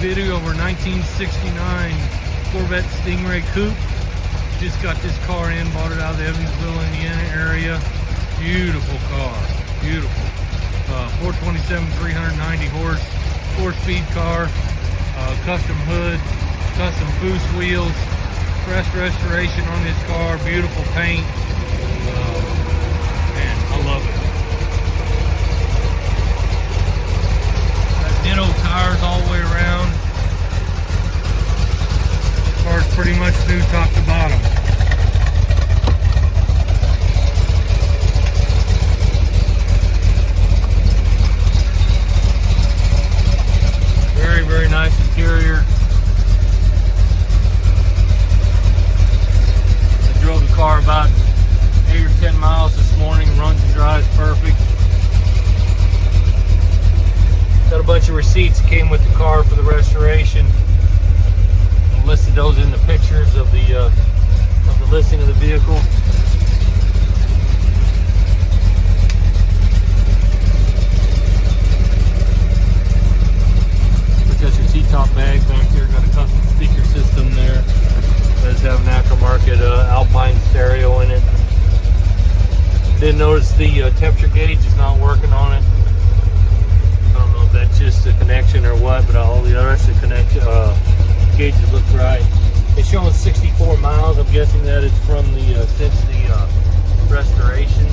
video of our 1969 Corvette Stingray Coupe. Just got this car in, bought it out of the Evansville, Indiana area. Beautiful car, beautiful. 427, 390 horse, 4-speed car, custom hood, custom boost wheels, fresh restoration on this car, beautiful paint, and I love it. Got Ditto tires all the way around. Car's pretty much new top to bottom. Very nice interior. I drove the car about 8 or 10 miles this morning, runs and drives perfect. Got a bunch of receipts that came with the car for the restoration. I listed those in the pictures of the listing of the vehicle. Got your T-top bag back there, got a custom speaker system there. Does have an aftermarket Alpine stereo in it. Did notice the temperature gauge is not working on it. I don't know if that's just a connection or what, but all the rest of the gauges look right. It's showing 64 miles. I'm guessing that it's from the since the restoration.